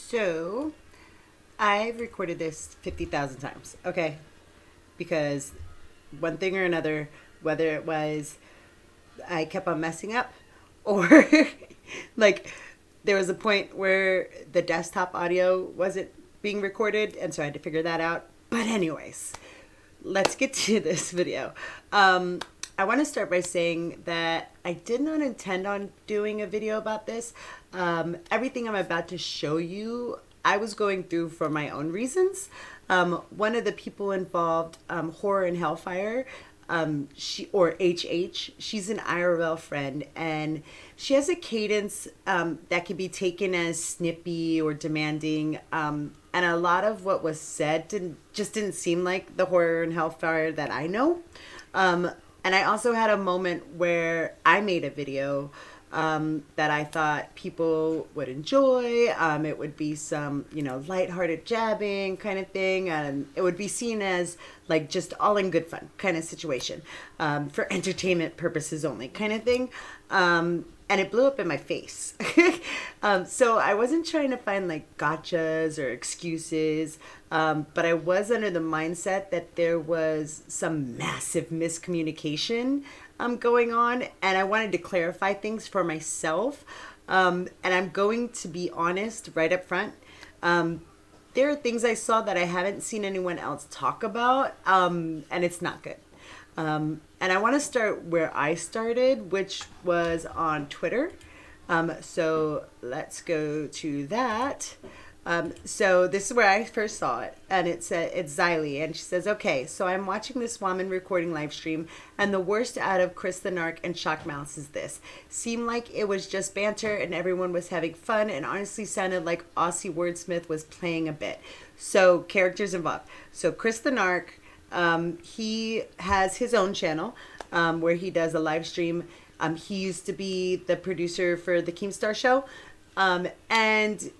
So I've recorded this 50,000 times, okay? Because one thing or another, whether it was I kept on messing up or like there was a point where the desktop audio wasn't being recorded, and so I had to figure that out. But anyways, let's get to this video. I want to start by saying that I did not intend on doing a video about this. Everything I'm about to show you, I was going through for my own reasons. One of the people involved, Horror and Hellfire, she or HH, she's an IRL friend, and she has a cadence that can be taken as snippy or demanding. And a lot of what was said didn't seem like the Horror and Hellfire that I know. And I also had a moment where I made a video that I thought people would enjoy. It would be some, lighthearted jabbing kind of thing. And it would be seen as like just all in good fun kind of situation, for entertainment purposes only kind of thing. And it blew up in my face. So I wasn't trying to find like gotchas or excuses, but I was under the mindset that there was some massive miscommunication going on, and I wanted to clarify things for myself. And I'm going to be honest right up front. There are things I saw that I haven't seen anyone else talk about, and it's not good. And I want to start where I started, which was on Twitter. So let's go to that. So this is where I first saw it, and it's Xylee, and she says, "Okay, so I'm watching this woman recording live stream, and the worst out of Chris the Narc and Shock Mouse is this. Seemed like it was just banter, and everyone was having fun, and honestly sounded like Aussie Wordsmith was playing a bit. So characters involved. So Chris the Narc, he has his own channel where he does a live stream. He used to be the producer for the Keemstar show, and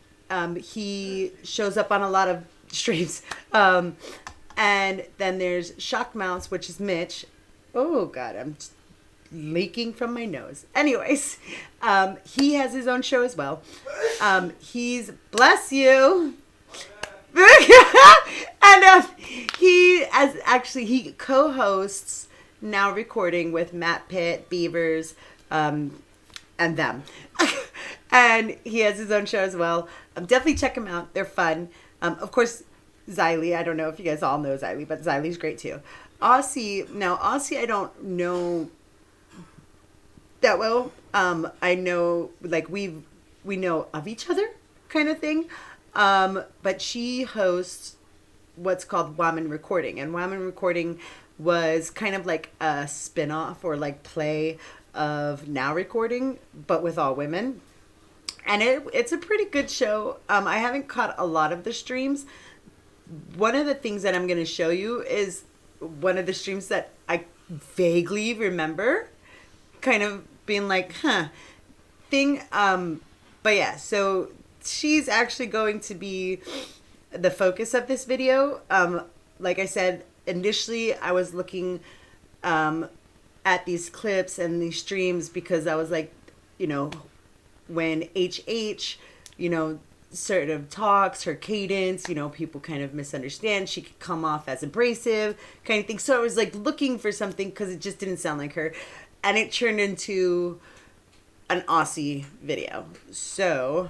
he shows up on a lot of streams. And then there's Shock Mouse, which is Mitch. Oh, God, I'm leaking from my nose. Anyways, he has his own show as well. He's, bless you. And he co-hosts Now Recording with Matt Pitt, Beavers, and them. And he has his own show as well. Definitely check them out. They're fun. Of course, Xylee. I don't know if you guys all know Xylee, but Xylee's great too. Aussie, I don't know that well. I know, like, we know of each other kind of thing. But she hosts what's called Woman Recording. And Woman Recording was kind of like a spin-off or like play of Now Recording, but with all women. And it's a pretty good show. I haven't caught a lot of the streams. One of the things that I'm going to show you is one of the streams that I vaguely remember kind of being like, thing. But yeah, so she's actually going to be the focus of this video. Like I said, initially I was looking at these clips and these streams because I was like, when HH, sort of talks, her cadence, people kind of misunderstand. She could come off as abrasive kind of thing. So I was like looking for something because it just didn't sound like her. And it turned into an Aussie video. So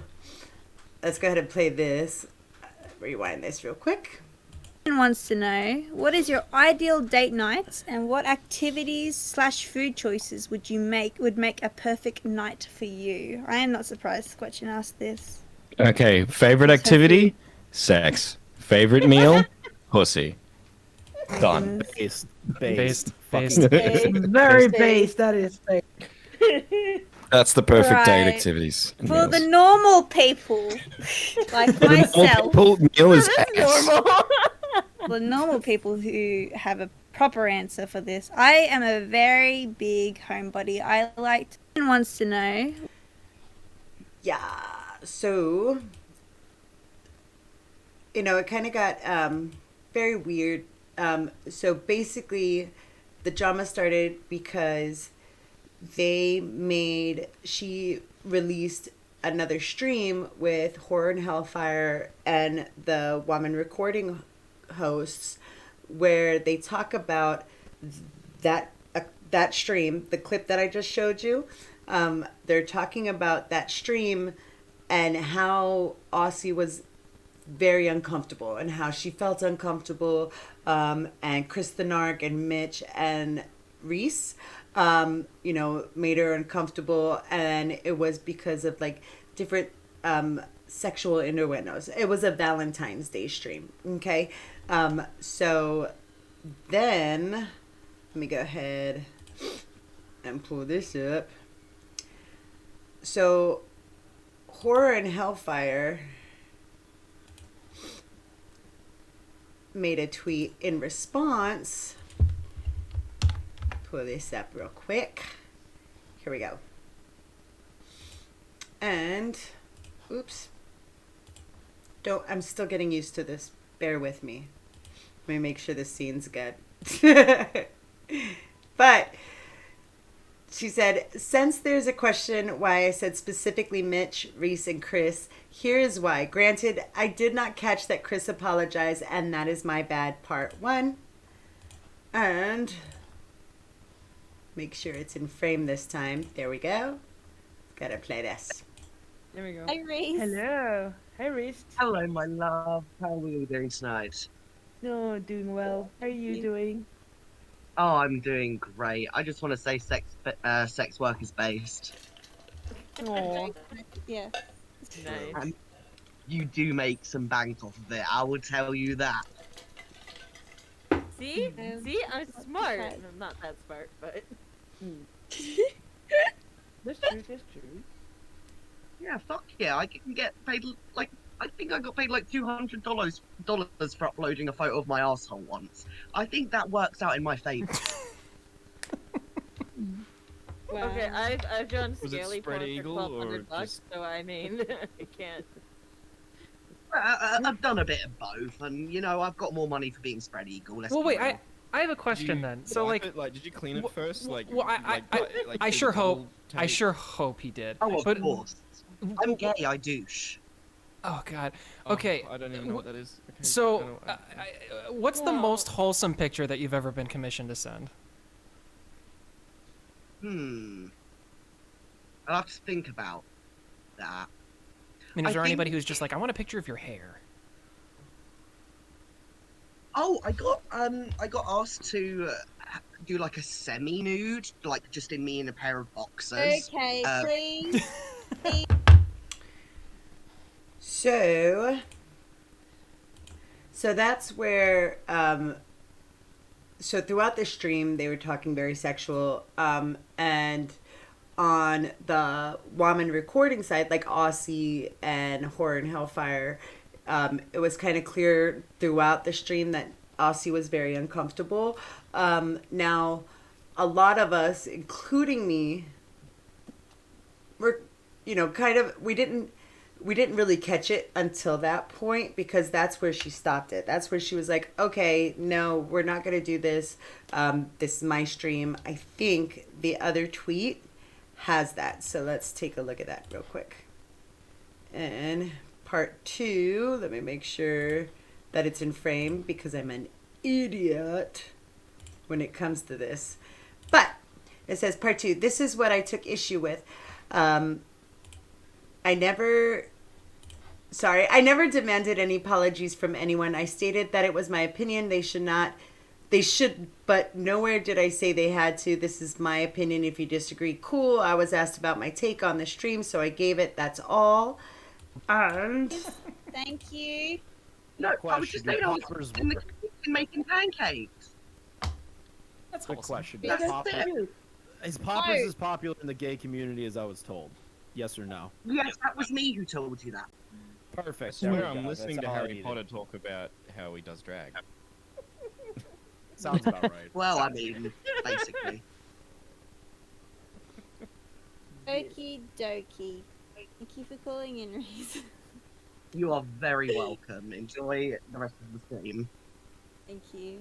let's go ahead and play this. Rewind this real quick. Wants to know, what is your ideal date night and what activities / food choices would make a perfect night for you? I am not surprised Question asked this. Okay, favorite activity? Sex. Favorite meal? Pussy. Done. Based. Very based. That is fake. That's the perfect date Right. activities. and For meals. the normal people, like myself, Normal meal is ass. the normal people who have a proper answer for this, I am a very big homebody. I like wants to know. Yeah, so it kind of got very weird. So basically the drama started because she released another stream with Horror and Hellfire and the woman recording hosts where they talk about that that stream, the clip that I just showed you. They're talking about that stream and how Aussie was very uncomfortable and how she felt uncomfortable, and Chris the Narc and Mitch and Reese, made her uncomfortable, and it was because of like different sexual innuendos. It was a Valentine's Day stream, okay? So then, let me go ahead and pull this up. So, Horror and Hellfire made a tweet in response. Pull this up real quick. Here we go. And, oops. I'm still getting used to this. Bear with me. Let me make sure the scene's good. But she said, since there's a question why I said specifically Mitch, Reese, and Chris, here is why. Granted, I did not catch that Chris apologized, and that is my bad, part 1. And make sure it's in frame this time. There we go. Gotta play this. There we go. Hi, Reese. Hello. Hey, Reese. Hello, my love. How are we doing tonight? No, doing well. How are you doing? Oh, I'm doing great. I just want to say sex work is based. Aw. Yeah. Nice. You do make some bank off of it, I will tell you that. See? Um, See? I'm smart. okay. I'm not that smart, but... That's true, that's true. Yeah, fuck yeah, I can get paid, like, I think I got paid like $200 for uploading a photo of my asshole once. I think that works out in my favor. Wow. Okay, I've done Was it scaly spread porn eagle for or $1,200, just- so I mean, I can't... I've done a bit of both, and, you know, I've got more money for being spread eagle. Well, wait, I have a question You then. So, wipe like, it? Did you clean it first? Like, well, I take sure hope, double I take? sure hope he did. Oh, of but, course. I'm gay, I douche. oh God. Oh, Okay. I don't even know what that is. Okay, I So, don't- what's the Well- most wholesome picture that you've ever been commissioned to send? I'll have to think about that. I mean, is I there think- anybody who's just like, I want a picture of your hair? Oh, I got asked to do like a semi-nude, like just in me in a pair of boxers. Okay, please. So that's where so throughout the stream they were talking very sexual, and on the woman recording side, like Aussie and Horror and Hellfire, it was kind of clear throughout the stream that Aussie was very uncomfortable. Now a lot of us, including me, were, kind of, we didn't really catch it until that point, because that's where she stopped it. That's where she was like, okay, no, we're not going to do this. This is my stream. I think the other tweet has that. So let's take a look at that real quick. And part 2, let me make sure that it's in frame, because I'm an idiot when it comes to this. But it says part 2, this is what I took issue with. I never demanded any apologies from anyone. I stated that it was my opinion. They should, but nowhere did I say they had to. This is my opinion. If you disagree, cool. I was asked about my take on the stream, so I gave it. That's all. And Thank you. No, I was just saying I was in the kitchen making pancakes. That's Quick wholesome. question. That's Is Poppers, it. is Poppers as popular in the gay community as I was told? Yes or no? Yes, that was me who told you that. Perfect. I there we swear I'm go. listening That's to all I Harry needed. Potter talk about how he does drag. Sounds about right. Well, I mean, basically. Okie dokie. Thank you for calling in, Reese. You are very welcome. Enjoy the rest of the stream. Thank you.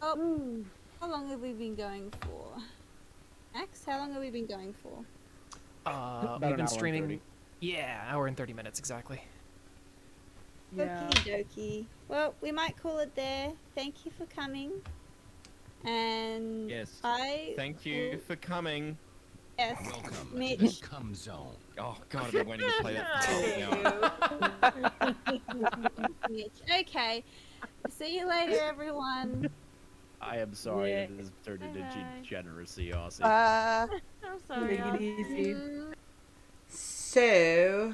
Oh, how long have we been going for? Max, how long have we been going for? About We've an been hour and streaming. 30. Yeah, hour and 30 minutes exactly. Yeah. Okie dokie. Well, we might call it there. Thank you for coming. And Yes. I Thank you will- for coming. Yes, Welcome to Mitch. the Cum Zone. Oh god, I've been waiting to play that for half an hour. Mitch. Okay. See you later, everyone. I am sorry Yeah. it has turned into Bye-bye. degeneracy, Aussie. I'm sorry. Take it easy. So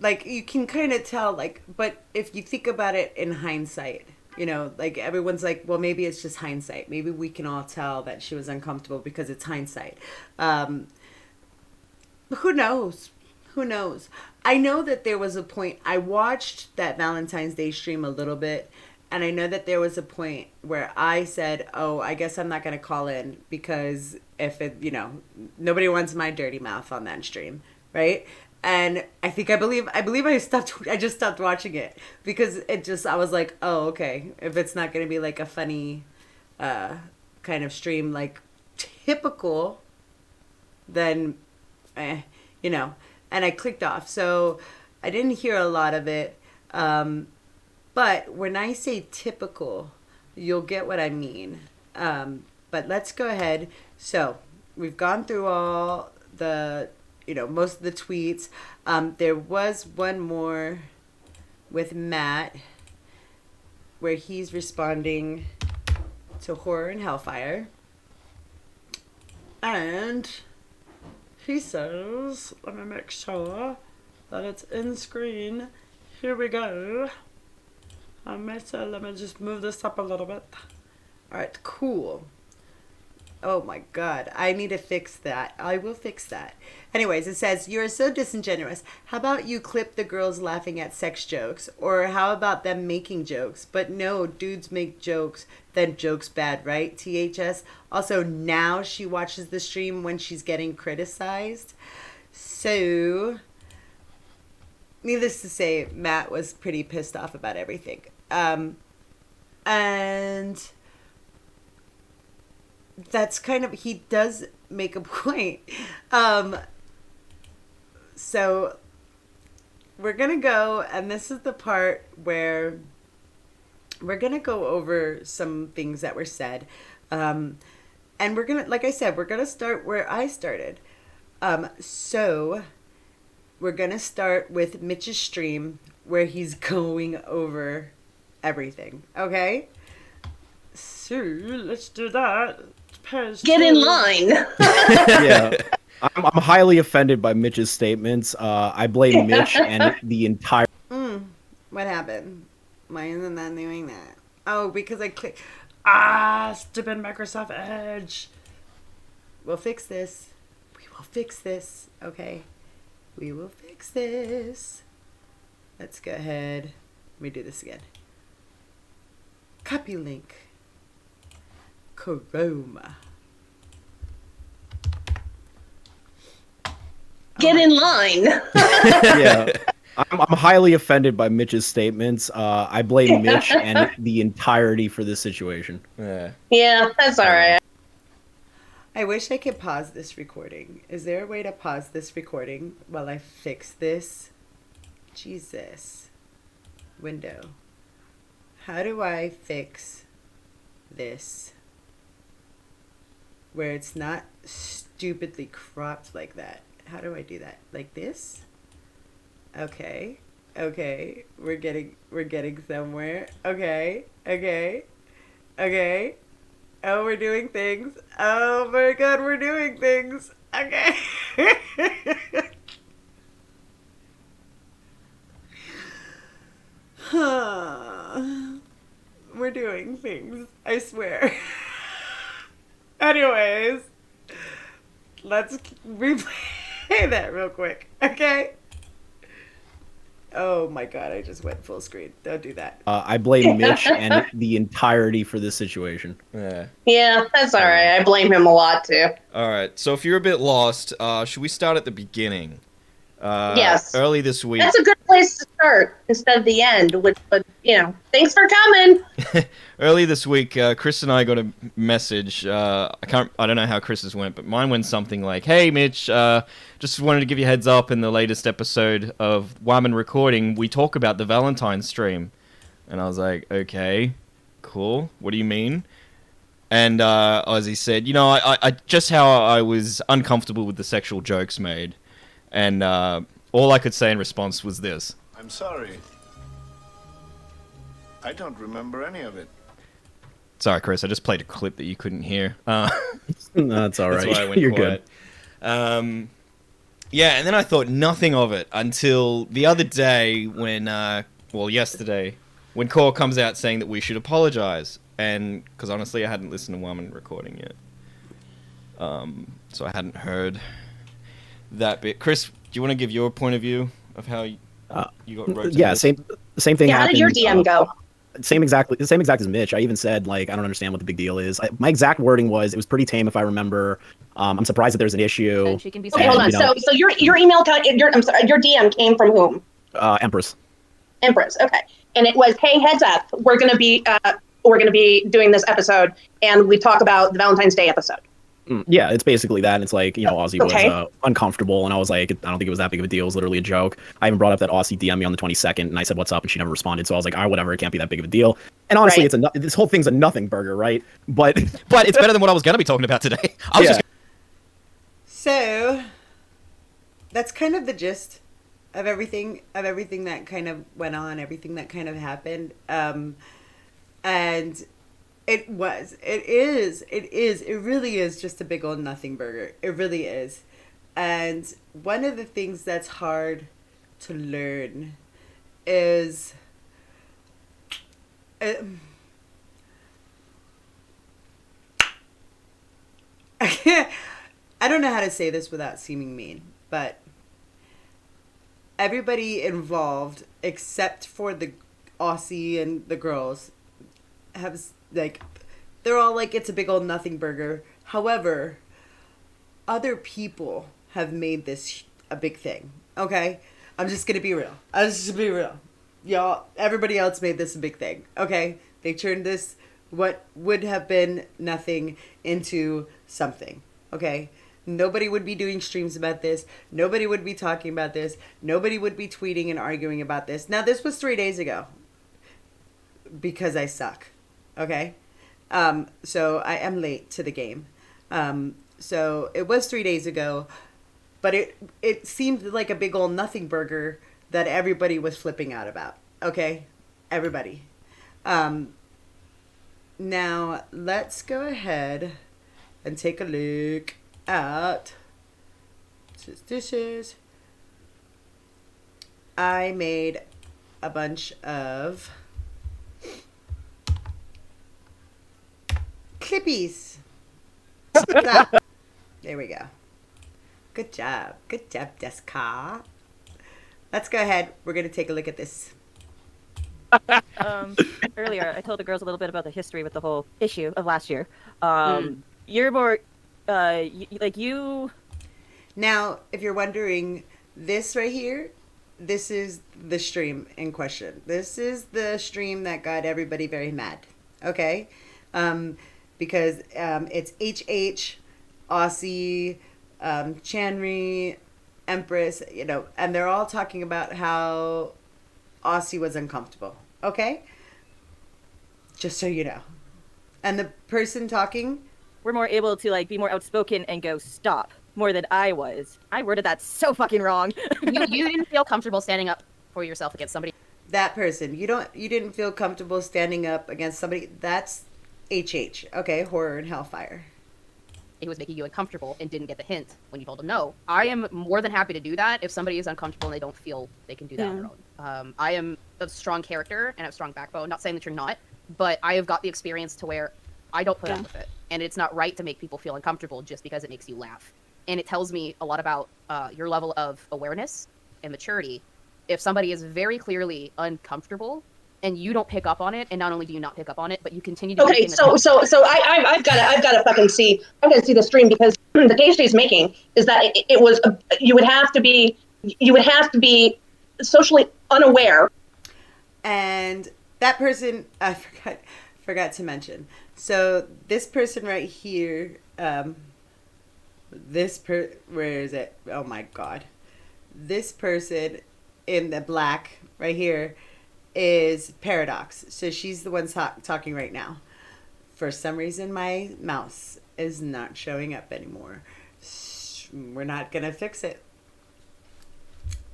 like you can kind of tell, like, but if you think about it in hindsight, you know, like everyone's like, well, maybe it's just hindsight. Maybe we can all tell that she was uncomfortable because it's hindsight. Who knows? Who knows? I know that there was a point. I watched that Valentine's Day stream a little bit, and I know that there was a point where I said, "Oh, I guess I'm not going to call in because if it, you know, nobody wants my dirty mouth on that stream, right?" And I believe I just stopped watching it because it just, I was like, "Oh, okay. If it's not going to be like a funny kind of stream like typical, then you know," and I clicked off. So I didn't hear a lot of it. But when I say typical, you'll get what I mean. But let's go ahead. So we've gone through all the, you know, most of the tweets. There was one more with Matt where he's responding to Horror and Hellfire. And he says, let me make sure that it's in screen. Here we go. Let me just move this up a little bit. All right, cool. Oh my God, I need to fix that. I will fix that. Anyways, it says, you're so disingenuous. How about you clip the girls laughing at sex jokes? Or how about them making jokes? But no, dudes make jokes, then jokes bad, right? THS. Also, now she watches the stream when she's getting criticized. So, needless to say, Matt was pretty pissed off about everything. And that's kind of, he does make a point. So we're going to go, and this is the part where we're going to go over some things that were said. And we're going to, like I said, we're going to start where I started. So we're going to start with Mitch's stream where he's going over everything. Okay? So let's do that. Get in line. Yeah. I'm highly offended by Mitch's statements. I blame Mitch and the entire. What happened? Why isn't that doing that? Oh, because I clicked. Stupid Microsoft Edge. We'll fix this. We will fix this. Okay. We will fix this. Let's go ahead. Let me do this again. Copy link. Chroma. Get in line. Yeah. I'm highly offended by Mitch's statements. I blame Mitch and the entirety for this situation. Yeah. Yeah, that's all right. I wish I could pause this recording. Is there a way to pause this recording while I fix this? Jesus. Window. How do I fix this where it's not stupidly cropped like that? How do I do that? Like this? Okay. Okay. We're getting somewhere. Okay. Okay. Okay. Oh, we're doing things. Oh my God, we're doing things. Okay. We're doing things. I swear. Anyways, let's replay that real quick. Okay? Oh my God, I just went full screen. Don't do that. I blame Mitch and the entirety for this situation. Yeah. Yeah, that's all right. I blame him a lot too. All right. So if you're a bit lost, should we start at the beginning? Yes. Early this week. That's a good place place to start instead of the end, which would, thanks for coming. Early this week, Chris and I got a message. I don't know how Chris's went, but mine went something like, "Hey, Mitch, just wanted to give you a heads up. In the latest episode of Woman Recording, we talk about the Valentine stream." And I was like, "Okay, cool. What do you mean?" And Ozzy said, I just how I was uncomfortable with the sexual jokes made, and all I could say in response was this: I'm sorry. I don't remember any of it. Sorry, Chris, I just played a clip that you couldn't hear. No, that's all right. That's why I went You're quiet. Good. Yeah, and then I thought nothing of it until the other day when, yesterday, when Core comes out saying that we should apologize. And, because honestly, I hadn't listened to Woman Recording yet. So I hadn't heard that bit. Chris, do you want to give your point of view of how you got roped? Yeah, same thing How happened. did your DM go? Same exact as Mitch. I even said, I don't understand what the big deal is. My exact wording was, it was pretty tame if I remember. I'm surprised that there's an issue. And she can be Okay, hold on. So your email, your DM came from whom? Empress. Empress. Okay, and it was, hey, heads up, we're gonna be doing this episode, and we talk about the Valentine's Day episode. Yeah, it's basically that. And it's like, Aussie Okay. was uncomfortable, and I was like, I don't think it was that big of a deal. It was literally a joke. I even brought up that Aussie DM me on the 22nd, and I said, what's up? And she never responded. So I was like, whatever, it can't be that big of a deal. And honestly, Right. this whole thing's a nothing burger, right? But it's better than what I was going to be talking about today. So that's kind of the gist of everything that kind of went on, everything that kind of happened. And it really is just a big old nothing burger. It really is. And one of the things that's hard to learn is I don't know how to say this without seeming mean, but everybody involved, except for the Aussie and the girls, have, they're all like, it's a big old nothing burger. However, other people have made this a big thing, okay? I'm just gonna be real. Y'all, everybody else made this a big thing, okay? They turned this, what would have been nothing, into something, okay? Nobody would be doing streams about this. Nobody would be talking about this. Nobody would be tweeting and arguing about this. Now, this was 3 days ago because I suck, okay? So I am late to the game. So it was 3 days ago, but it seemed like a big old nothing burger that everybody was flipping out about, okay? Everybody. Now, let's go ahead and take a look at dishes. I made a bunch of clippies. There we go. Good job, Deska. Let's go ahead. We're gonna take a look at this. Earlier, I told the girls a little bit about the history with the whole issue of last year. You're more, you... Now, if you're wondering, this right here, this is the stream in question. This is the stream that got everybody very mad, okay? Because it's HH, Aussie, Chanri, Empress, and they're all talking about how Aussie was uncomfortable, okay? Just so you know. And the person talking... We're more able to, be more outspoken and go, stop, more than I was. I worded that so fucking wrong. you didn't feel comfortable standing up for yourself against somebody. That person. You didn't feel comfortable standing up against somebody. That's HH, okay? Horror and Hellfire. Who was making you uncomfortable and didn't get the hint when you told them no. I am more than happy to do that if somebody is uncomfortable and they don't feel they can do that on their own. I am a strong character and have a strong backbone. Not saying that you're not, but I have got the experience to where I don't put up with it. And it's not right to make people feel uncomfortable just because it makes you laugh. And it tells me a lot about your level of awareness and maturity. If somebody is very clearly uncomfortable and you don't pick up on it, and not only do you not pick up on it, but you continue to... Okay, so I've got to fucking see. I'm gonna see the stream, because the case she's making is that it was you would have to be socially unaware. And that person, I forgot to mention. So this person right here, where is it? Oh my God. This person in the black right here is Paradox. So she's the one talking right now. For some reason, my mouse is not showing up anymore. We're not going to fix it.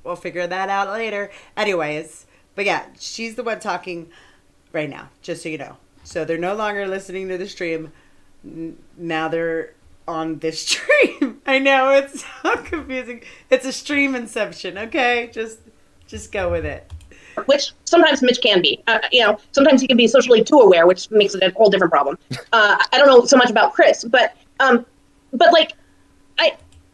We'll figure that out later. Anyways, but yeah, she's the one talking right now, just so you know. So they're no longer listening to the stream. Now they're on this stream. I know, it's so confusing. It's a stream inception, okay? Just go with it. Which sometimes Mitch can be. Sometimes he can be socially too aware, which makes it a whole different problem. I don't know so much about Chris, but like,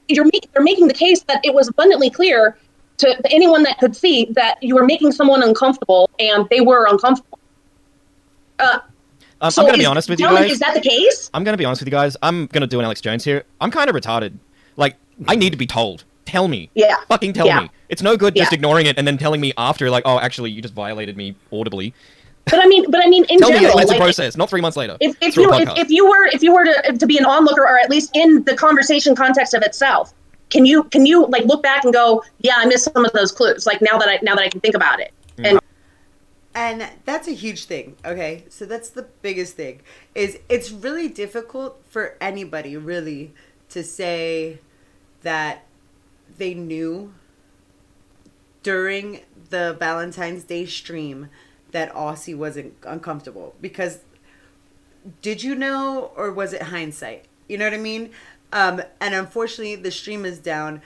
you're making the case that it was abundantly clear to anyone that could see that you were making someone uncomfortable, and they were uncomfortable. I'm going to be honest with you guys. Is that the case? I'm going to be honest with you guys. I'm going to do an Alex Jones here. I'm kind of retarded. Like, I need to be told. Tell me. Yeah. Fucking tell me. It's no good just ignoring it and then telling me after, like, oh, actually, you just violated me audibly. But I mean, in tell general, me it's a process, not 3 months later. If you were to be an onlooker, or at least in the conversation context of itself, can you like look back and go, yeah, I missed some of those clues. Like now that I can think about it. And that's a huge thing, okay? So that's the biggest thing. Is it's really difficult for anybody, really, to say that they knew during the Valentine's Day stream that Aussie wasn't uncomfortable. Because did you know, or was it hindsight? You know what I mean? And unfortunately, the stream is down.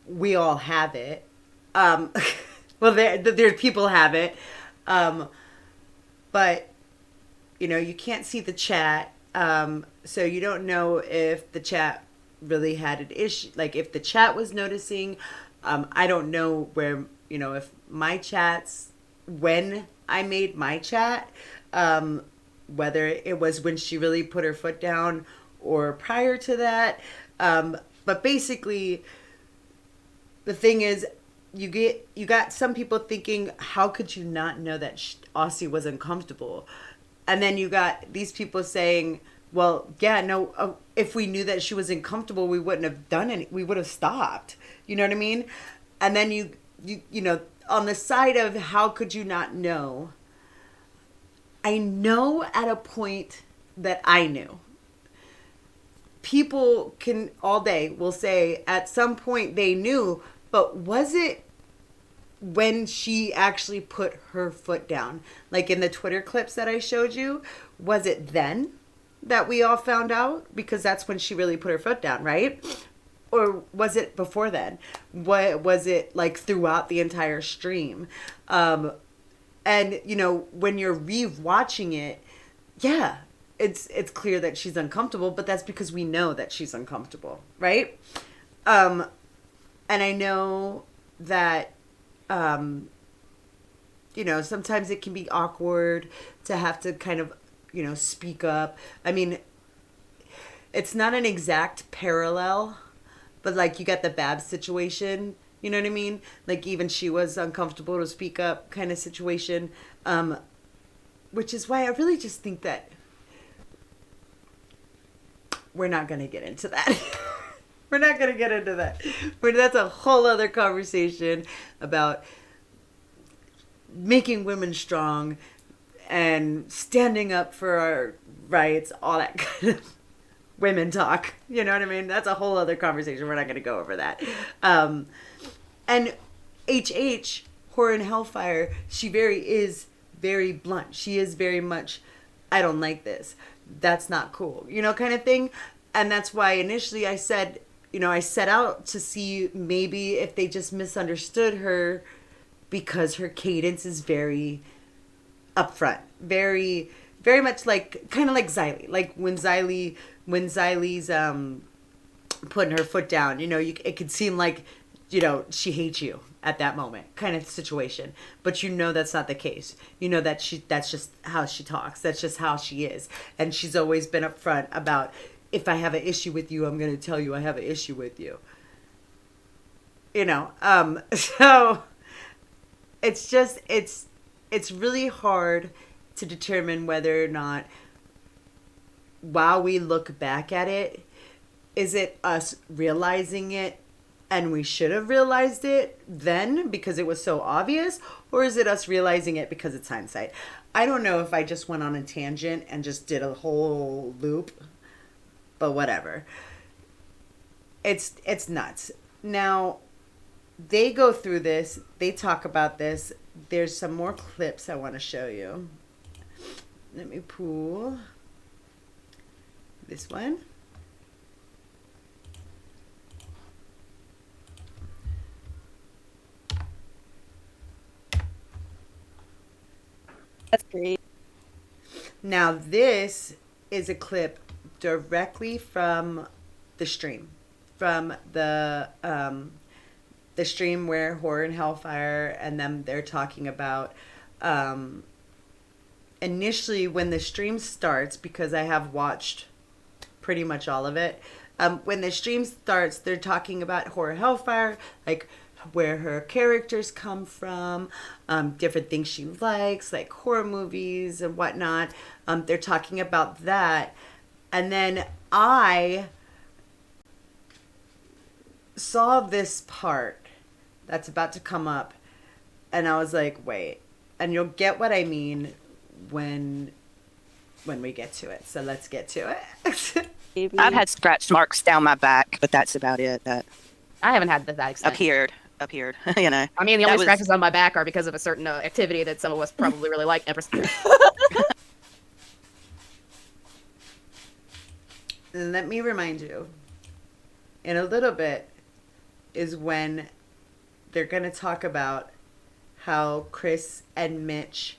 We all have it. Well, there people have it. But, you can't see the chat. So you don't know if the chat really had an issue. Like, if the chat was noticing. I don't know where, if my chats, when I made my chat, whether it was when she really put her foot down or prior to that. But basically, the thing is, you got some people thinking, how could you not know that Aussie was uncomfortable? And then you got these people saying, well, yeah, no, if we knew that she was uncomfortable, we wouldn't have done any, we would have stopped. You know what I mean? And then you on the side of how could you not know, I know at a point that I knew. People can all day will say at some point they knew, but was it when she actually put her foot down? Like in the Twitter clips that I showed you, was it then that we all found out? Because that's when she really put her foot down, right? Or was it before then? What was it like throughout the entire stream? And when you're re-watching it, yeah, it's clear that she's uncomfortable, but that's because we know that she's uncomfortable, right? And I know that sometimes it can be awkward to have to kind of speak up. I mean, it's not an exact parallel, but like you got the Babs situation, you know what I mean? Like even she was uncomfortable to speak up kind of situation, which is why I really just think that we're not going to get into that. We're not going to get into that. That's a whole other conversation about making women strong and standing up for our rights, all that kind of women talk. You know what I mean? That's a whole other conversation. We're not going to go over that. And HH, Horror and Hellfire, she is very blunt. She is very much, I don't like this. That's not cool. Kind of thing. And that's why initially I said, I set out to see maybe if they just misunderstood her because her cadence is very upfront, very, very much like, kind of like Xylee. Like when Xylee's putting her foot down, it could seem like, she hates you at that moment kind of situation. But that's not the case. That's just how she talks. That's just how she is. And she's always been upfront about, if I have an issue with you, I'm going to tell you I have an issue with you. So it's just it's really hard to determine whether or not, while we look back at it, is it us realizing it and we should have realized it then because it was so obvious, or is it us realizing it because it's hindsight? I don't know if I just went on a tangent and just did a whole loop, but whatever. It's nuts. Now, they go through this, they talk about this. There's some more clips I want to show you. Let me pull this one. That's great. Now, this is a clip directly from the stream, from the stream where Horror and Hellfire and them, they're talking about initially when the stream starts, because I have watched pretty much all of it. When the stream starts, they're talking about Horror Hellfire, like where her characters come from, different things she likes, like horror movies and whatnot. They're talking about that. And then I saw this part that's about to come up, and I was like, wait. And you'll get what I mean when we get to it. So let's get to it. I've had scratch marks down my back, but that's about it. That I haven't had that extent. Appeared. You know. I mean, the only scratches on my back are because of a certain activity that some of us probably really like. Let me remind you, in a little bit is when they're going to talk about how Chris and Mitch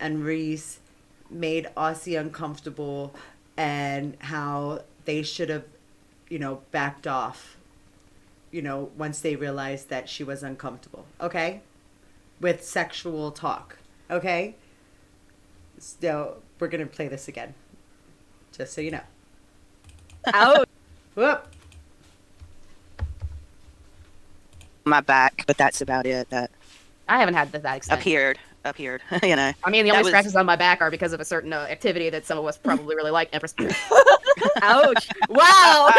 and Reese made Aussie uncomfortable and how they should have, backed off, once they realized that she was uncomfortable. Okay? With sexual talk. Okay? So we're going to play this again. Just so you know. Ouch. Whoop. my back, but that's about it. That I haven't had that extent. appeared. You know. I mean, the only scratches on my back are because of a certain activity that some of us probably really like. Ouch! Wow!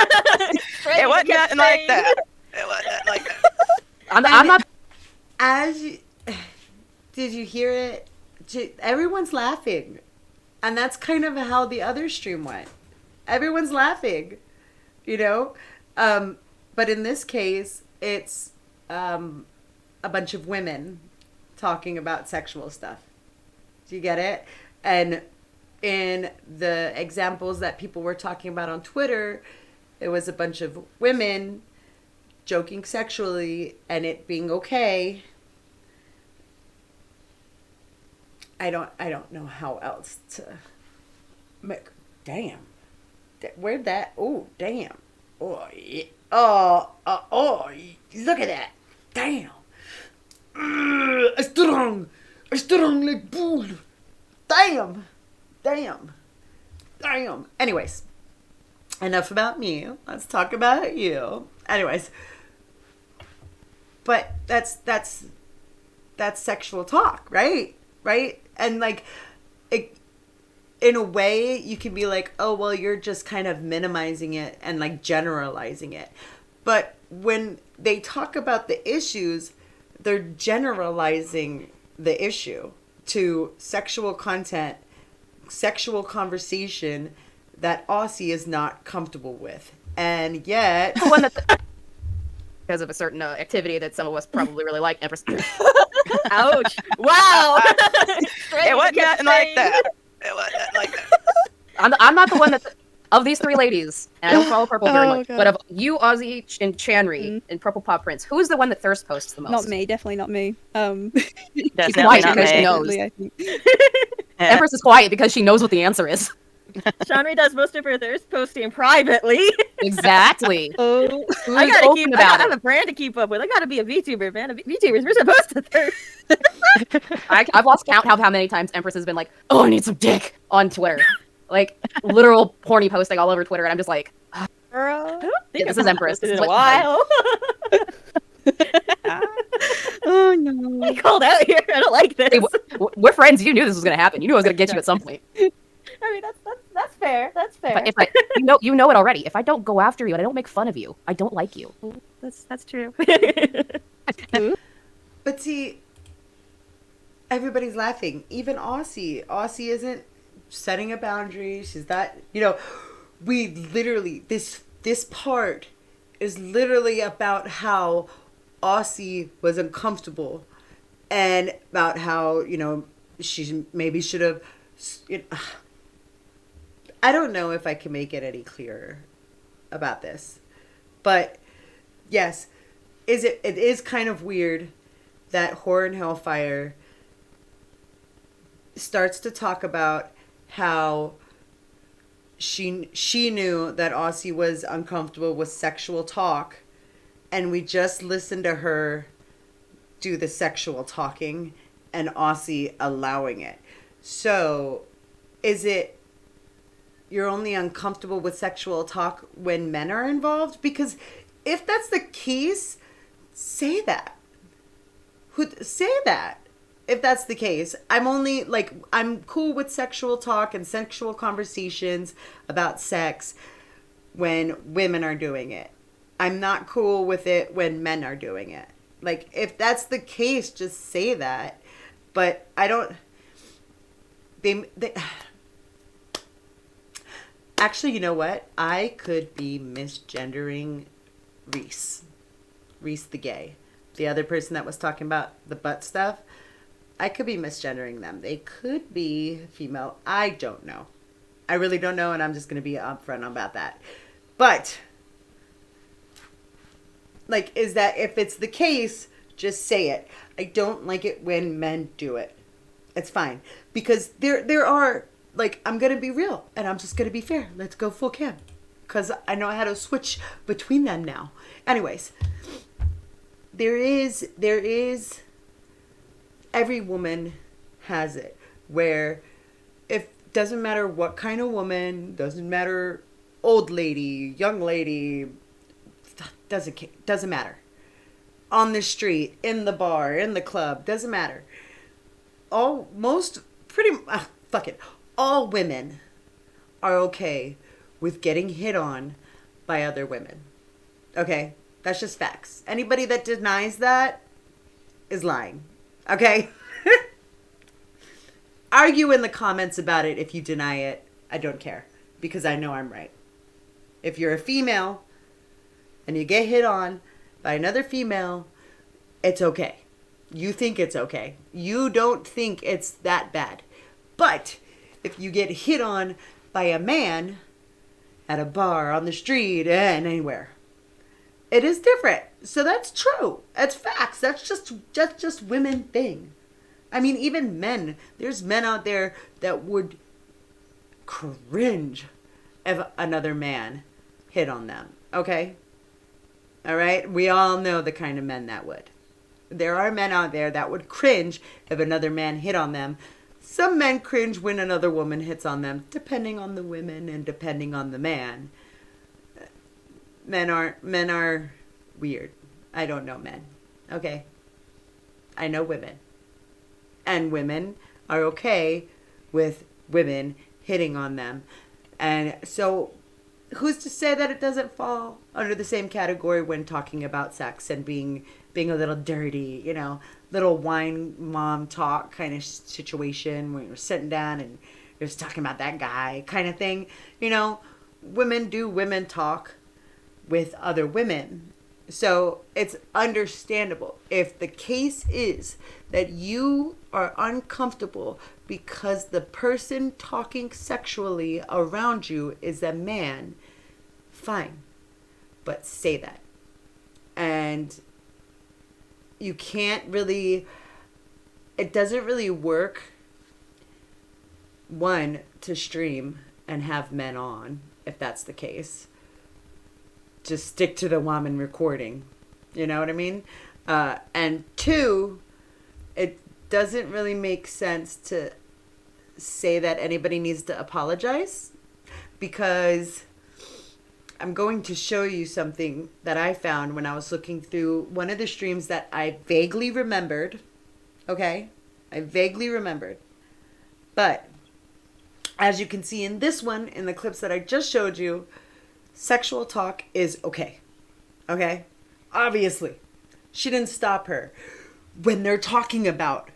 It wasn't nothing like that. It wasn't nothing like that. I'm not. Did you hear it? Everyone's laughing, and that's kind of how the other stream went. Everyone's laughing, But in this case, it's a bunch of women talking about sexual stuff. Do you get it? And in the examples that people were talking about on Twitter, it was a bunch of women joking sexually and it being okay. I don't know how else to make. Damn. Where'd that? Oh, damn. Oh, yeah. Oh, look at that. Damn. I stood on like bull. Damn. Anyways, enough about me. Let's talk about you. Anyways, but that's sexual talk, right? Right? And like, in a way, you can be like, oh, well, you're just kind of minimizing it and like generalizing it. But when they talk about the issues, they're generalizing the issue to sexual content, sexual conversation that Aussie is not comfortable with. And yet... because of a certain activity that some of us probably really like. Ouch! Wow! It wasn't nothing like that. It wasn't nothing like that. I'm not the one that... Of these three ladies, and I don't follow Purple very much, God. but of you, Ozzy, and Chanri, and Purple Pop Prince, who is the one that thirst posts the most? Not me, definitely not me. She's quiet because she knows. I think. Empress is quiet because she knows what the answer is. Shanri does most of her thirst posting privately. Exactly. I have a brand to keep up with. I gotta be a VTuber, man. VTubers, we're supposed to thirst. I've lost count of how many times Empress has been like, "Oh, I need some dick" on Twitter, like literal porny posting all over Twitter, and I'm just like, Girl, this is Empress. in a while. Oh no. I called out here. I don't like this. Hey, we're friends. You knew this was gonna happen. You knew I was gonna get you at some point. I mean, that's fair. That's fair. If I you know it already. If I don't go after you and I don't make fun of you, I don't like you. That's true. But see, everybody's laughing. Even Aussie. Aussie isn't setting a boundary. She's not, we literally, this part is literally about how Aussie was uncomfortable and about how, she maybe should have, I don't know if I can make it any clearer about this, but yes, it is kind of weird that Horror and Hellfire starts to talk about how she knew that Aussie was uncomfortable with sexual talk, and we just listened to her do the sexual talking and Aussie allowing it. So, is it you're only uncomfortable with sexual talk when men are involved? Because if that's the case, say that. Say that. If that's the case, I'm cool with sexual talk and sexual conversations about sex when women are doing it. I'm not cool with it when men are doing it. Like, if that's the case, just say that. But I don't, they actually, you know what? I could be misgendering Reese the gay. The other person that was talking about the butt stuff, I could be misgendering them. They could be female. I don't know. I really don't know, and I'm just going to be upfront about that. But, is that if it's the case, just say it. I don't like it when men do it. It's fine. Because there are, I'm going to be real, and I'm just going to be fair. Let's go full cam. Because I know how to switch between them now. Anyways, there is every woman has it where doesn't matter what kind of woman, doesn't matter old lady, young lady, doesn't matter. On the street, in the bar, in the club, doesn't matter. All women are okay with getting hit on by other women. Okay? That's just facts. Anybody that denies that is lying. Okay? Argue in the comments about it if you deny it. I don't care. Because I know I'm right. If you're a female and you get hit on by another female, it's okay. You think it's okay. You don't think it's that bad. But if you get hit on by a man at a bar, on the street, and anywhere, it is different. So that's true. That's facts. That's just women thing. I mean, even men. There's men out there that would cringe if another man hit on them. Okay? All right? We all know the kind of men that would. There are men out there that would cringe if another man hit on them. Some men cringe when another woman hits on them, depending on the women and depending on the man. Men are weird. I don't know men. Okay? I know women. And women are okay with women hitting on them. And so, who's to say that it doesn't fall under the same category when talking about sex and being a little dirty, little wine mom talk kind of situation when you're sitting down and you're just talking about that guy kind of thing. Women talk with other women. So it's understandable. If the case is that you are uncomfortable because the person talking sexually around you is a man, fine. But say that. And you can't really, it doesn't really work, one, to stream and have men on, if that's the case. Just stick to the woman recording. You know what I mean? And two, it doesn't really make sense to say that anybody needs to apologize, because I'm going to show you something that I found when I was looking through one of the streams that I vaguely remembered. Okay? I vaguely remembered. But as you can see in this one, in the clips that I just showed you, sexual talk is okay. Okay? Obviously. She didn't stop her when they're talking about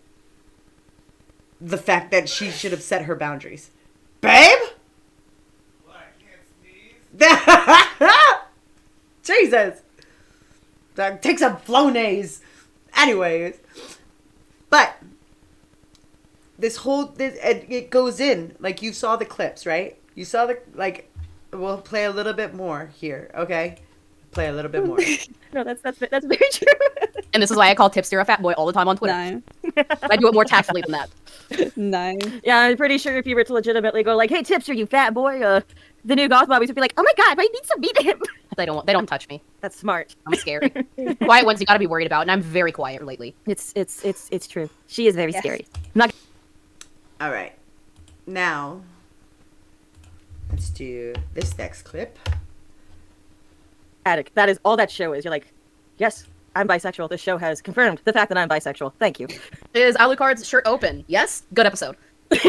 the fact that she should have set her boundaries. Babe? What, I can't sneeze? Jesus. Take some Flonase. Anyways. But it goes in. Like, you saw the clips, right? You saw we'll play a little bit more here, okay? Play a little bit more. No, that's very true. And this is why I call Tipster a fat boy all the time on Twitter. No. I do it more tactfully than that. No. Yeah, I'm pretty sure if you were to legitimately go like, "Hey, Tipster, you fat boy," the new goth bobbies would be like, "Oh my god, I need some beat him." They don't touch me. That's smart. I'm scary. Quiet ones you gotta be worried about, and I'm very quiet lately. It's true. She is very scary. I'm not. All right. Now, let's do this next clip. Attic. That is all that show is. You're like, yes, I'm bisexual. This show has confirmed the fact that I'm bisexual. Thank you. Is Alucard's shirt open? Yes. Good episode. Is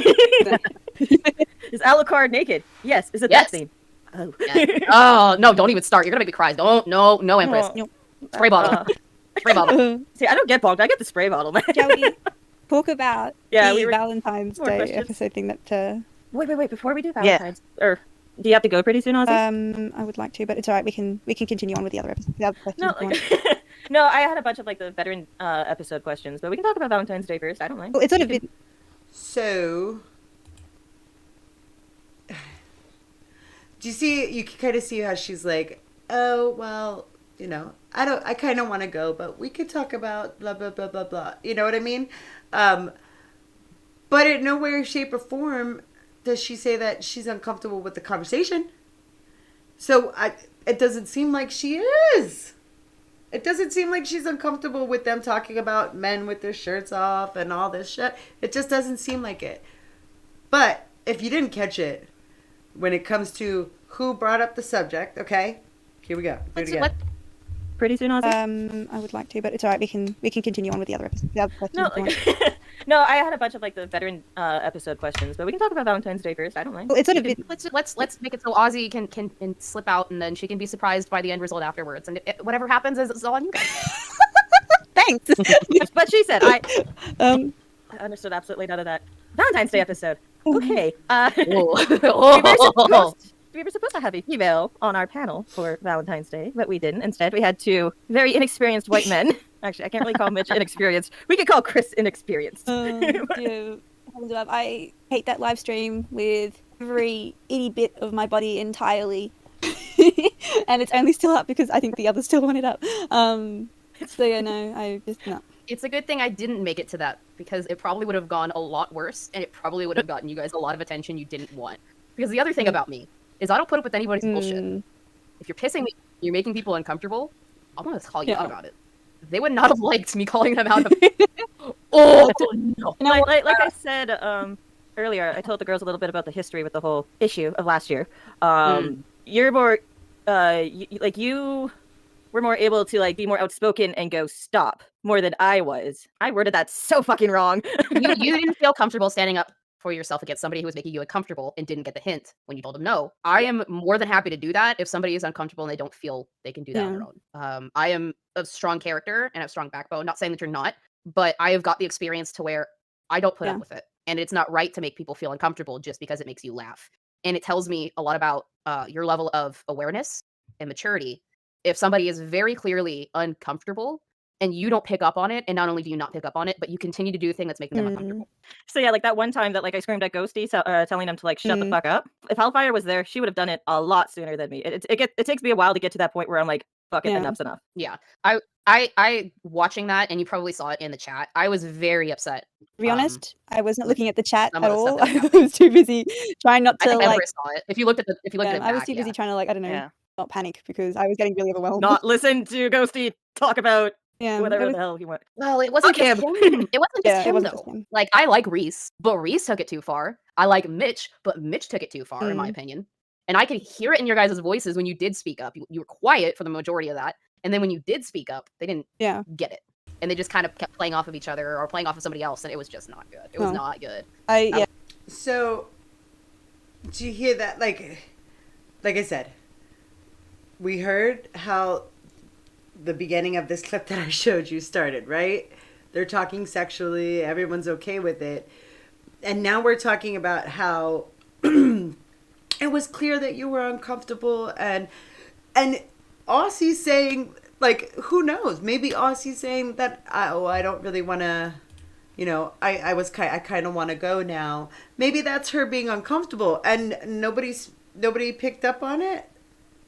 Alucard naked? Yes. Is it Yes. that scene? Oh. Yeah. Oh no! Don't even start. You're gonna make me cry. No, Empress. No. Spray bottle. Spray bottle. See, I don't get bonked. I get the spray bottle, man. Jody, talk about Yeah, the Valentine's more Day questions. episode thing that. Wait. Before we do Valentine's, or do you have to go pretty soon, Ozzy? I would like to, but it's alright. We can continue on with the other episode. The other questions. No, if you want. no. I had a bunch of like the veteran episode questions, but we can talk about Valentine's Day first. I don't mind. Well, it's sort of been. So, do you see? You can kind of see how she's like, "Oh well, I kind of want to go, but we could talk about blah blah blah blah blah." You know what I mean? But in no way, shape, or form does she say that she's uncomfortable with the conversation. So it doesn't seem like she is. It doesn't seem like she's uncomfortable with them talking about men with their shirts off and all this shit. It just doesn't seem like it. But if you didn't catch it, when it comes to who brought up the subject, okay, here we go. Do it again. Pretty soon, Ozzy? I would like to, but it's alright. We can continue on with the other episode. The other questions. No, if you want. no. I had a bunch of like the veteran episode questions, but we can talk about Valentine's Day first. I don't mind. Well, it's sort of been. Let's make it so Ozzy can slip out, and then she can be surprised by the end result afterwards. And whatever happens is all on you guys. Thanks. But she said I Um. understood absolutely none of that. Valentine's Day episode. Okay. We were supposed to have a female on our panel for Valentine's Day, but we didn't. Instead, we had two very inexperienced white men. Actually, I can't really call Mitch inexperienced. We could call Chris inexperienced. Yeah. I hate that live stream with every itty bit of my body entirely. And it's only still up because I think the others still want it up. So yeah, no, I just no. It's a good thing I didn't make it to that, because it probably would have gone a lot worse, and it probably would have gotten you guys a lot of attention you didn't want. Because the other thing about me is I don't put up with anybody's bullshit. If you're pissing me, you're making people uncomfortable, I'm gonna call you out about it. They would not have liked me calling them out. Oh no! Like I said earlier, I told the girls a little bit about the history with the whole issue of last year. You're more, you were more able to like be more outspoken and go stop more than I was. I worded that so fucking wrong. you didn't feel comfortable standing up for yourself against somebody who was making you uncomfortable and didn't get the hint when you told them no. I am more than happy to do that if somebody is uncomfortable and they don't feel they can do that on their own. I am a strong character and have a strong backbone. Not saying that you're not, but I have got the experience to where I don't put up with it. And it's not right to make people feel uncomfortable just because it makes you laugh. And it tells me a lot about your level of awareness and maturity. If somebody is very clearly uncomfortable and you don't pick up on it, and not only do you not pick up on it, but you continue to do the thing that's making them uncomfortable. So yeah, like that one time that like I screamed at Ghosty, telling him to like shut the fuck up. If Hellfire was there, she would have done it a lot sooner than me. It takes me a while to get to that point where I'm like, fuck it, enough's enough. Yeah, I watching that, and you probably saw it in the chat. I was very upset. To be honest, I wasn't looking at the chat some at of the all. stuff I was too busy trying not I to think like. Empress saw it. If you looked at it, I was too busy trying to like I don't know, not panic because I was getting really overwhelmed. Not listen to Ghosty talk about whatever it the hell he went. Well, it wasn't just him. It wasn't just him, wasn't though. just him. Like, I like Reese, but Reese took it too far. I like Mitch, but Mitch took it too far, in my opinion. And I could hear it in your guys' voices when you did speak up. You were quiet for the majority of that. And then when you did speak up, they didn't get it. And they just kind of kept playing off of each other or playing off of somebody else. And it was just not good. It was not good. So, do you hear that? Like I said, we heard how the beginning of this clip that I showed you started, right? They're talking sexually. Everyone's okay with it. And now we're talking about how it was clear that you were uncomfortable, and Aussie's saying, like, who knows? Maybe Aussie's saying that I don't really want to, you know, I kind of want to go now. Maybe that's her being uncomfortable, and nobody picked up on it.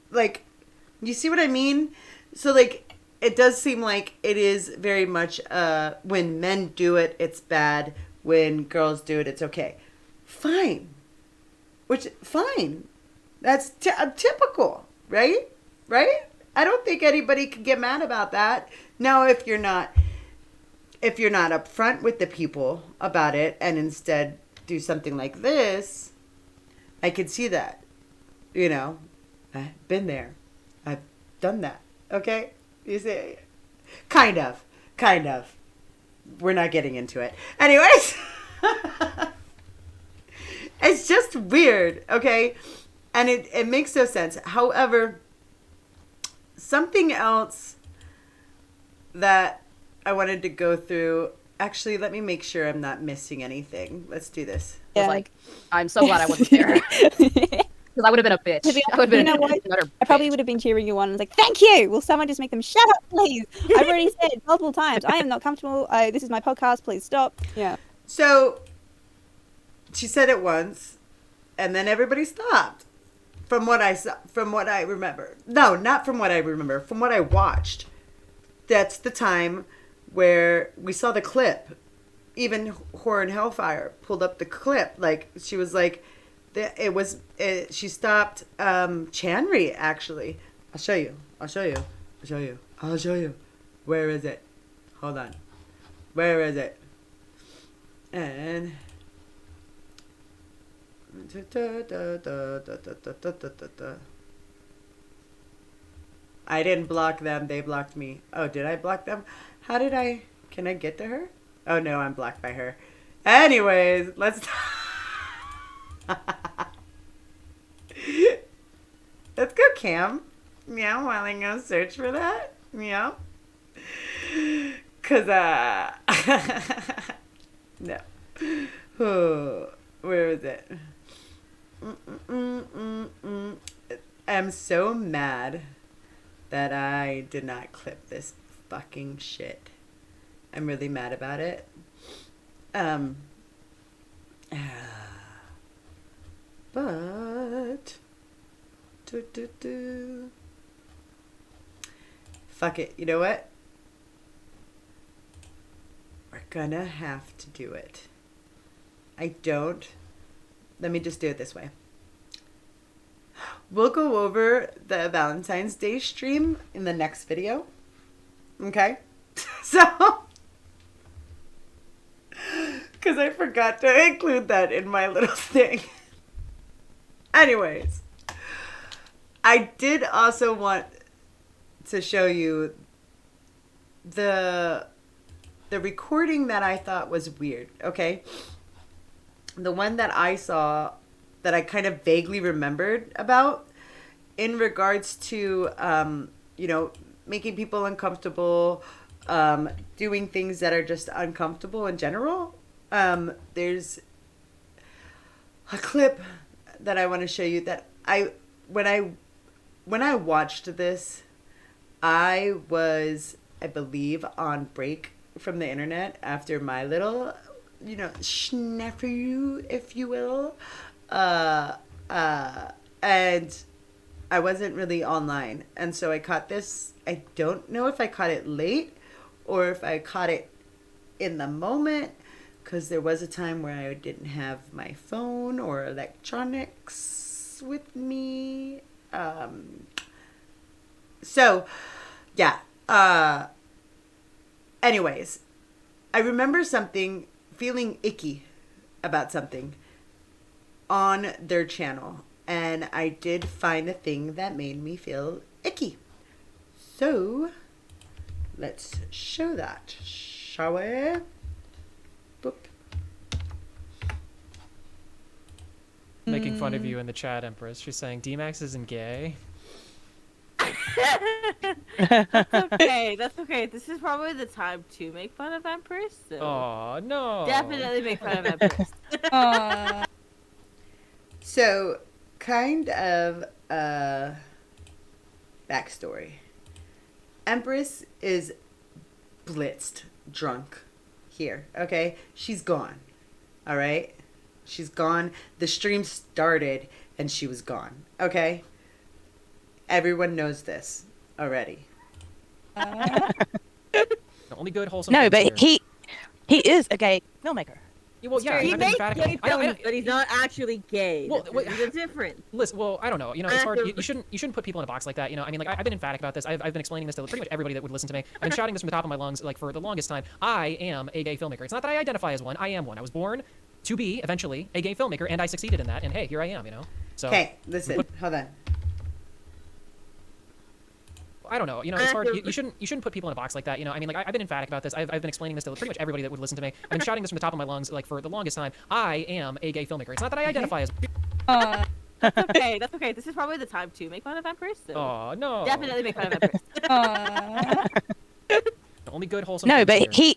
Like, you see what I mean? So, like, it does seem like it is very much when men do it, it's bad. When girls do it, it's okay. Fine. Fine. That's typical, right? Right? I don't think anybody could get mad about that. Now, if you're not upfront with the people about it and instead do something like this, I could see that. You know, I've been there. I've done that. Okay? You see? Kind of. We're not getting into it. Anyways. It's just weird, okay? And it makes no sense. However, something else that I wanted to go through. Actually, let me make sure I'm not missing anything. Let's do this. I was like, I'm so glad I wasn't there. Because I would have been a bitch. I probably would have been cheering you on and was like, thank you. Will someone just make them shut up, please? I've already said multiple times, I am not comfortable. This is my podcast. Please stop. Yeah. So she said it once, and then everybody stopped. From what I remember. No, not from what I remember. From what I watched. That's the time where we saw the clip. Even Horror and Hellfire pulled up the clip. Like, she was like, she stopped Chanri, actually. I'll show you. Where is it? Hold on. Where is it? And I didn't block them. They blocked me. Oh, did I block them? Can I get to her? Oh, no, I'm blocked by her. Anyways, let's go, Cam. Meow, while I go search for that. Meow. Because, no. Oh, where is it? I'm so mad that I did not clip this fucking shit. I'm really mad about it. But fuck it. You know what? We're gonna have to do it. Let me just do it this way. We'll go over the Valentine's Day stream in the next video. Okay? So, because I forgot to include that in my little thing. Anyways, I did also want to show you the recording that I thought was weird, okay? The one that I saw that I kind of vaguely remembered about in regards to, making people uncomfortable, doing things that are just uncomfortable in general. There's a clip that I want to show you that when I watched this, I was, I believe, on break from the internet after my little, snafu, if you will. And I wasn't really online. And so I caught this. I don't know if I caught it late or if I caught it in the moment, because there was a time where I didn't have my phone or electronics with me. Anyways, I remember feeling icky about something on their channel. and I did find a thing that made me feel icky. So let's show that, shall we? Boop. Making fun of you in the chat, Empress. She's saying D-Max isn't gay. That's okay. That's okay. This is probably the time to make fun of Empress. So Oh no! definitely make fun of Empress. So, kind of backstory. Empress is blitzed drunk here, okay? She's gone, all right? She's gone. The stream started and she was gone, okay? Everyone knows this already. The only good wholesome. No, things but here. he is a gay filmmaker. Yeah, well, yeah, He I've been makes emphatic- gay films, but he's not actually gay. Well, wait. There's a difference. Listen, well, I don't know. You know, it's hard. You shouldn't put people in a box like that. You know, I mean, like I've been emphatic about this. I've been explaining this to pretty much everybody that would listen to me. I've been shouting this from the top of my lungs, like for the longest time. I am a gay filmmaker. It's not that I identify as one. I am one. I was born to be eventually a gay filmmaker, and I succeeded in that. And hey, here I am. You know. So. Okay, listen. Hold on. I don't know. You know, it's hard. You shouldn't put people in a box like that. You know, I mean, like I've been emphatic about this. I've been explaining this to pretty much everybody that would listen to me. I've been shouting this from the top of my lungs, like for the longest time. I am a gay filmmaker. It's not that I identify as. That's okay. That's okay. This is probably the time to make fun of Empress. So Oh no! definitely make fun of Empress. The only good wholesome. No, things but here.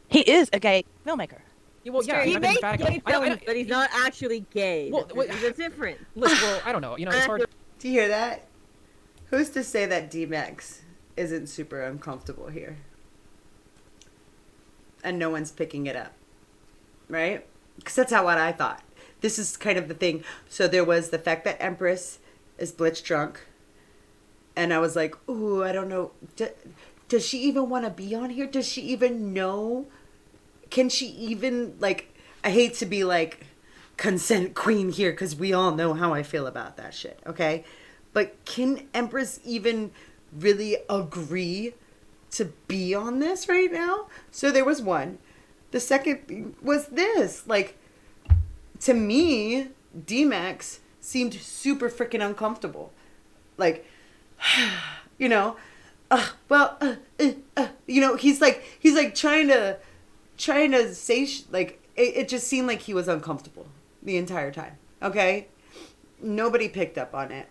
he is a gay filmmaker. Yeah, well, yeah, He I've been makes emphatic. gay films, but he's not actually gay. Well, wait. There's a difference. Listen, well, I don't know. You know, it's hard. Do you hear that? Who's to say that D-Max isn't super uncomfortable here? And no one's picking it up. Right? Because that's how what I thought. This is kind of the thing. So there was the fact that Empress is blitz drunk. And I was like, ooh, I don't know. Does she even want to be on here? Does she even know? Can she even, like, I hate to be like consent queen here because we all know how I feel about that shit, okay? But can Empress even really agree to be on this right now? So there was one. The second thing was this. Like, to me, D-Max seemed super freaking uncomfortable. Like, you know, you know, he's like trying to say, like, it just seemed like he was uncomfortable the entire time. Okay? Nobody picked up on it.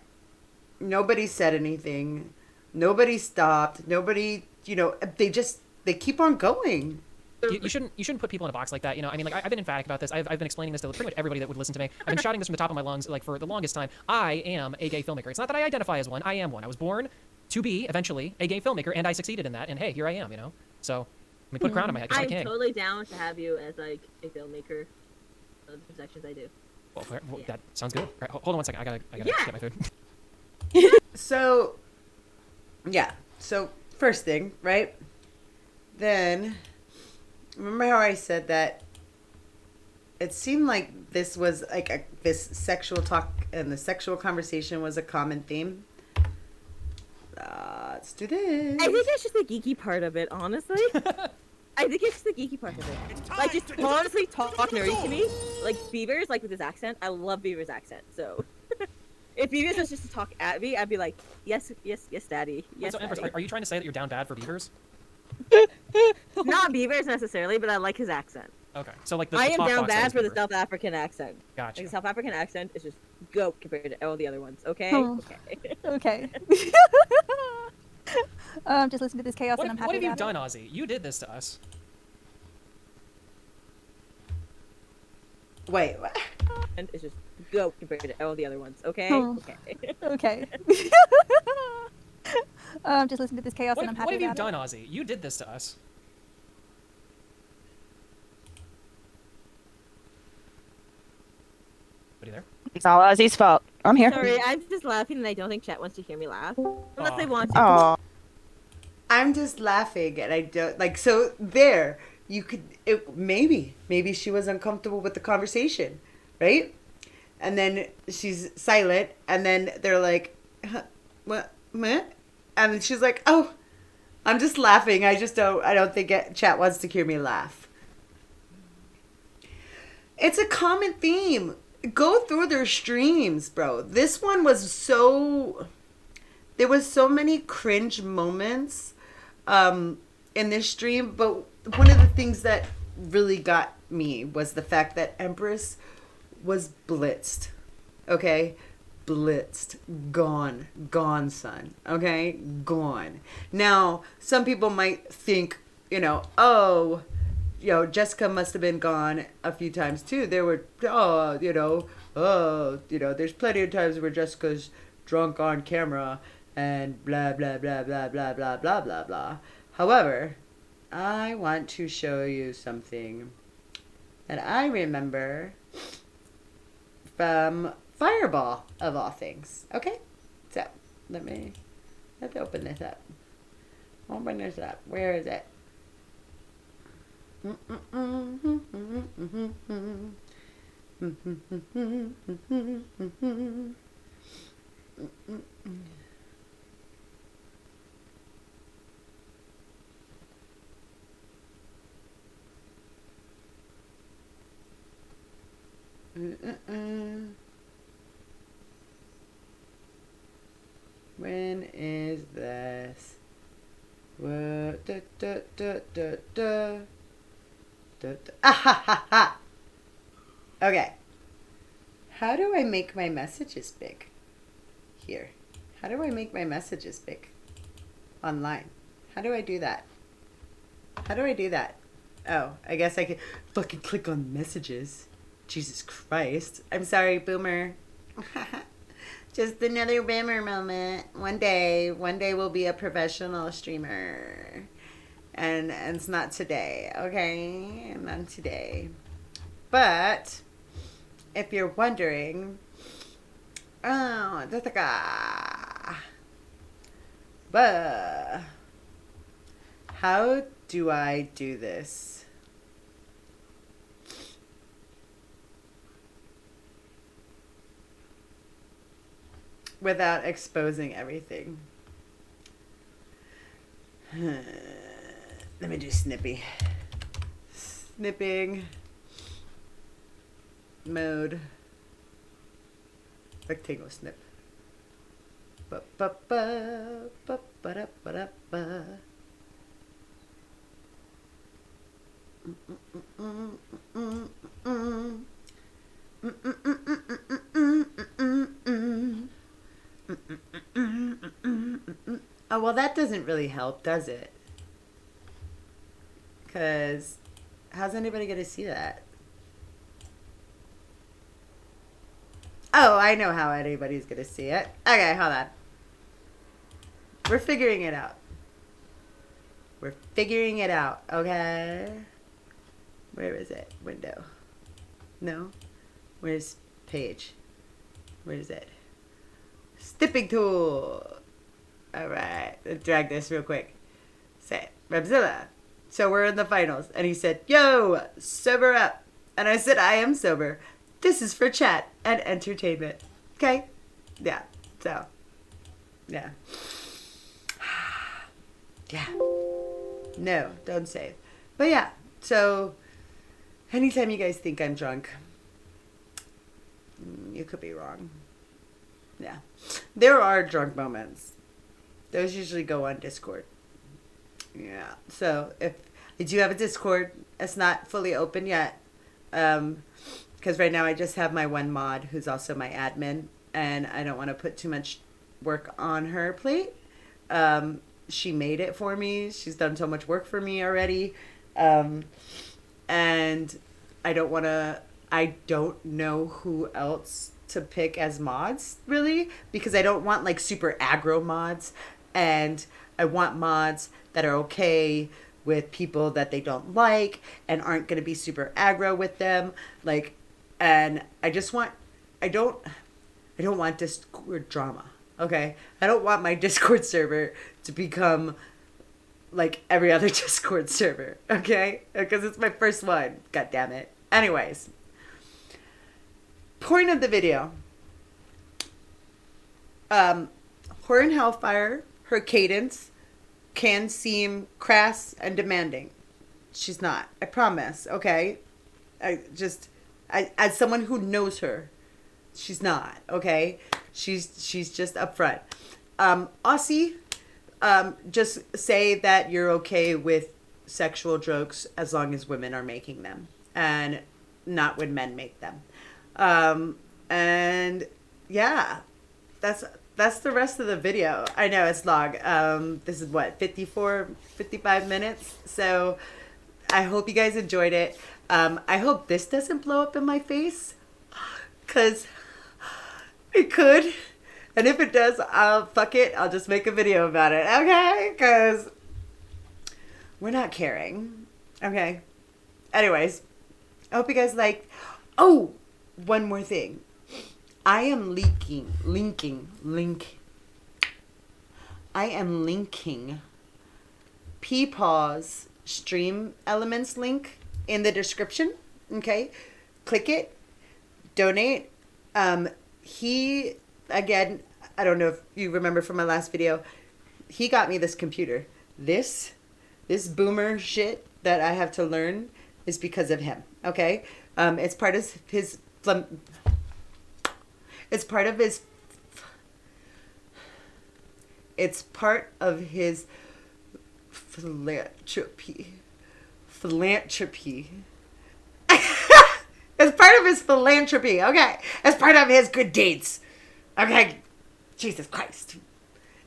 Nobody said anything. Nobody stopped. Nobody, you know, they keep on going. You shouldn't put people in a box like that. You know, I mean, like I've been emphatic about this. I've been explaining this to pretty much everybody that would listen to me. I've been shouting this from the top of my lungs, like for the longest time. I am a gay filmmaker. It's not that I identify as one. I am one. I was born to be eventually a gay filmmaker, and I succeeded in that. And hey, here I am. You know, so let me put a crown on my head because I'm I'm king. totally down to have you as like a filmmaker. The sections I do. Well, that sounds good. Right, hold on one second. I gotta get my food. So, yeah. So, first thing, right? Then, remember how I said that it seemed like this was like this sexual talk and the sexual conversation was a common theme? Let's do this. I think it's just the geeky part of it, honestly. I think it's the geeky part of it. Like, just honestly talk nerdy to me. Like, Beavers, like with his accent. I love Beaver's accent, so. If Beavers was just to talk at me, I'd be like, yes, daddy. Yes, So, Empress, daddy. are you trying to say that you're down bad for beavers? Not Beavers necessarily, but I like his accent. Okay, so like the I am talk down box bad is for the beaver. South African accent. Gotcha. Like, the South African accent is just goat compared to all the other ones. Okay. Oh. Okay. Okay. Just listen to this chaos and I'm happy What have you about done, Ozzy? You did this to us. Wait, what? And it's just goat compared to all the other ones. Okay. Oh. Okay. Okay. Just listen to this chaos and I'm happy What have you about done, Ozzy? You did this to us. Are you there? It's all Ozzy's fault. I'm here. Sorry, I'm just laughing and I don't think chat wants to hear me laugh. Unless they want to. Oh. I'm just laughing and I don't like, so there you could maybe she was uncomfortable with the conversation, right? And then she's silent and then they're like, huh, what and then she's like, oh, I'm just laughing. I don't think chat wants to hear me laugh. It's a common theme. go through their streams, bro. This one was so... There was so many cringe moments in this stream, but one of the things that really got me was the fact that Empress was blitzed. Okay? Blitzed. Gone, son. Okay? Gone. Now, some people might think, oh, Jessica must have been gone a few times too. There were, there's plenty of times where Jessica's drunk on camera and blah, blah, blah, blah, blah, blah, blah, blah, blah. However, I want to show you something that I remember from Fireball, of all things. Okay? So, let me open this up. Open this up. Where is it? When is this? What? Ah, ha, ha, ha. Okay. How do I make my messages big? Here. How do I make my messages big? Online. How do I do that? How do I do that? Oh, I guess I can fucking click on messages. Jesus Christ. I'm sorry, boomer. Just another boomer moment. One day we'll be a professional streamer. And it's not today, okay? Not today. But if you're wondering, but how do I do this? Without exposing everything. Let me do snippy. Snipping. Mode. Rectangle snip. Oh, well, that doesn't really help, does it? Because how's anybody going to see that? Oh, I know how anybody's going to see it. Okay, hold on. We're figuring it out. We're figuring it out, okay? Where is it? Window. No? Where's page? Where is it? Snipping tool. All right. Let's drag this real quick. Say, Rebzilla. So we're in the finals. And he said, yo, sober up. And I said, I am sober. This is for chat and entertainment. Okay? Yeah. So, yeah. Yeah. No, don't save. But yeah. So, anytime you guys think I'm drunk, you could be wrong. Yeah. There are drunk moments. Those usually go on Discord. Yeah. So if I do have a Discord, it's not fully open yet. Because right now I just have my one mod who's also my admin, and I don't want to put too much work on her plate. She made it for me. She's done so much work for me already. And I don't know who else to pick as mods, really, because I don't want like super aggro mods, and I want mods that are okay with people that they don't like and aren't going to be super aggro with them, like, and I don't want Discord drama, okay? I don't want my Discord server to become like every other Discord server, okay? Because it's my first one, god damn it. Anyways, point of the video. Horror and Hellfire, her cadence can seem crass and demanding. She's not. I promise, okay? As someone who knows her, She's not, okay? She's just upfront. Aussie, just say that you're okay with sexual jokes as long as women are making them and not when men make them. And yeah, that's the rest of the video. I know it's long. This is what, 55 minutes. So I hope you guys enjoyed it. I hope this doesn't blow up in my face, cause it could. And if it does, fuck it. I'll just make a video about it. Okay? Cause we're not caring. Okay. Anyways, I hope you guys liked. Oh, one more thing. I am linking Peepaw's stream elements link in the description. Okay, click it, donate. He, again, I don't know if you remember from my last video, he got me this computer. This boomer shit that I have to learn is because of him. Okay, it's part of his philanthropy. It's part of his philanthropy, okay? It's part of his good deeds, okay? Jesus Christ.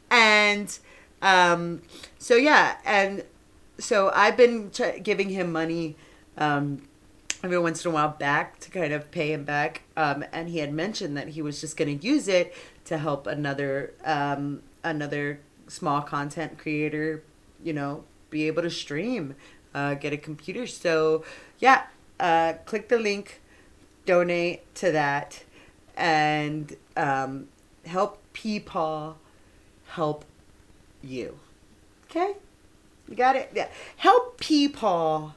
And so yeah, and so I've been giving him money every once in a while back to kind of pay him back, and he had mentioned that he was just going to use it to help another small content creator, you know, be able to stream, get a computer. So yeah, click the link, donate to that, and help Peepaw help you. Okay, you got it. Yeah, help Peepaw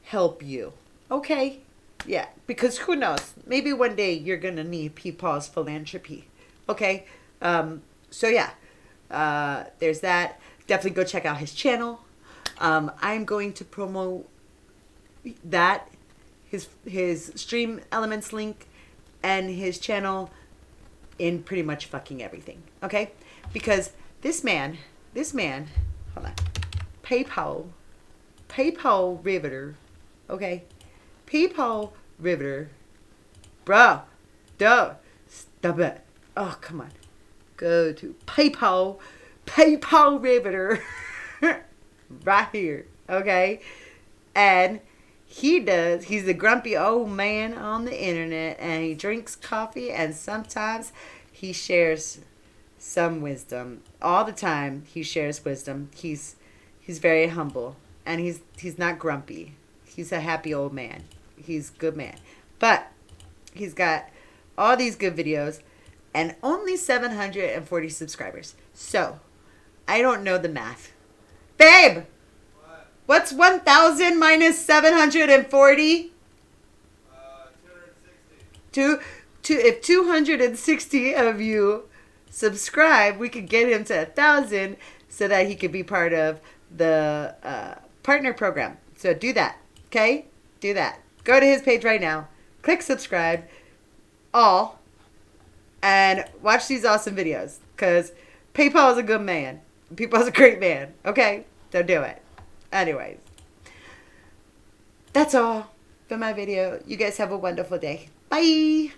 help you. Okay, yeah, because who knows? Maybe one day you're gonna need Peepaw's philanthropy. Okay, so yeah, there's that. Definitely go check out his channel. I'm going to promote that, his stream elements link, and his channel in pretty much fucking everything. Okay, because this man, hold on, PayPal Riveter. Okay. Peepaw Riveter. Bro. Duh. Stop it. Oh, come on. Go to PayPal Riveter. Right here. Okay. And he's a grumpy old man on the internet, and he drinks coffee, and sometimes he shares some wisdom. All the time he shares wisdom. He's very humble, and he's not grumpy. He's a happy old man. He's a good man. But he's got all these good videos and only 740 subscribers. So, I don't know the math. Babe! What's 1,000 minus 740? 260. If 260 of you subscribe, we could get him to 1,000 so that he could be part of the partner program. So do that. Okay? Do that. Go to his page right now. Click subscribe. All. And watch these awesome videos. Because PayPal is a good man. PayPal is a great man. Okay? So do it. Anyways. That's all for my video. You guys have a wonderful day. Bye.